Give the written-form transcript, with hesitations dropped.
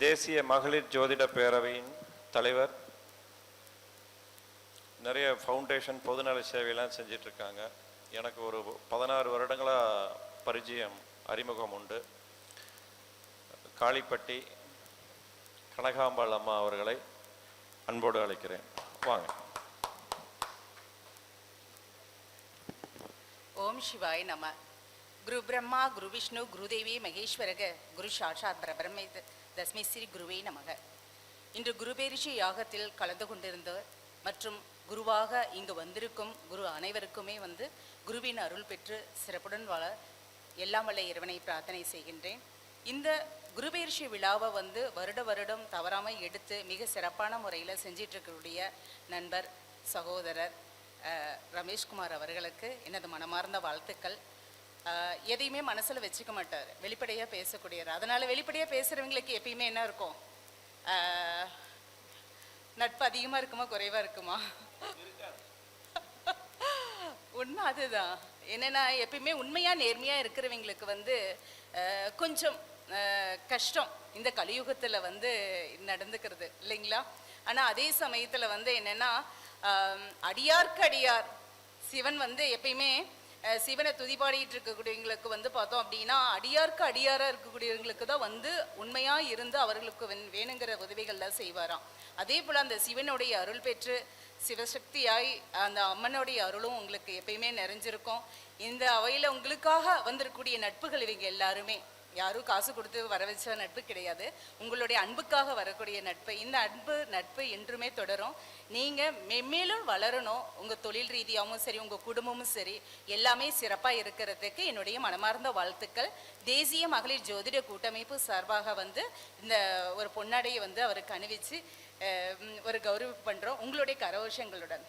தேசிய மகளிர் ஜோதிட பேரவையின் தலைவர். நிறைய ஃபவுண்டேஷன் பொதுநல சேவையெல்லாம் செஞ்சிட்ருக்காங்க. எனக்கு ஒரு 16 வருடங்களாக பரிச்சயம் அறிமுகம் உண்டு. காளிப்பட்டி கனகாம்பாள் அம்மா அவர்களை அன்போடு அழைக்கிறேன். வாங்க. ஓம் சிவாய் நம. குரு பிரம்மா குரு விஷ்ணு குருதேவி மகேஸ்வரக குரு சாட்சாத் பரபிரம்மை தஸ்மை ஸ்ரீ குருவே நமக. இன்று குருபெயர்ச்சி யாகத்தில் கலந்து கொண்டிருந்த மற்றும் குருவாக இங்கு வந்திருக்கும் குரு அனைவருக்குமே குருவின் அருள் பெற்று சிறப்புடன் வாழ எல்லாம் வல்ல இறைவனை பிரார்த்தனை செய்கின்றேன். இந்த குருபெயர்ச்சி விழாவை வருடம் தவறாமல் எடுத்து மிக சிறப்பான முறையில் செஞ்சிட்ருக்கக்கூடிய நண்பர் சகோதரர் ரமேஷ்குமார் அவர்களுக்கு எனது மனமார்ந்த வாழ்த்துக்கள். எதையுமே மனசில் வச்சுக்க மாட்டார், வெளிப்படையாக பேசக்கூடியவர். அதனால் வெளிப்படையாக பேசுகிறவங்களுக்கு எப்பயுமே என்ன இருக்கும்? நட்பு அதிகமாக இருக்குமா குறைவாக இருக்குமா? உண்மை அதுதான். என்னென்னா எப்பயுமே உண்மையாக நேர்மையாக இருக்கிறவங்களுக்கு கொஞ்சம் கஷ்டம் இந்த கலியுகத்தில் நடந்துக்கிறது இல்லைங்களா? ஆனால் அதே சமயத்தில் என்னென்னா அடியார்க்கு அடியார் சிவன் எப்பயுமே சிவனை துதிபாடிட்டு இருக்கக்கூடியவங்களுக்கு பார்த்தோம் அப்படின்னா அடியார்க்கு அடியாராக இருக்கக்கூடியவங்களுக்கு தான் உண்மையாக இருந்து அவர்களுக்கு வேணுங்கிற உதவிகள்லாம் செய்வாராம். அதே போல் அந்த சிவனுடைய அருள் பெற்று சிவசக்தியாய் அந்த அம்மனுடைய அருளும் உங்களுக்கு எப்பயுமே நிறைஞ்சிருக்கும். இந்த அவையில் உங்களுக்காக வந்திருக்கக்கூடிய நட்புகள் இவங்க எல்லாருமே யாரும் காசு கொடுத்து வர வச்ச நட்பு கிடையாது, உங்களுடைய அன்புக்காக வரக்கூடிய நட்பு. இந்த நட்பு என்றுமே தொடரும். நீங்கள் மென்மேலும் வளரணும். உங்கள் தொழில் ரீதியாகவும் சரி, உங்கள் குடும்பமும் சரி, எல்லாமே சிறப்பாக இருக்கிறதுக்கு என்னுடைய மனமார்ந்த வாழ்த்துக்கள். தேசிய மகளிர் ஜோதிட கூட்டமைப்பு சார்பாக இந்த ஒரு பொன்னாடையை அவருக்கு அணிவிச்சு ஒரு கௌரவம் பண்ணுறோம் உங்களுடைய கரகோஷங்களுடன்.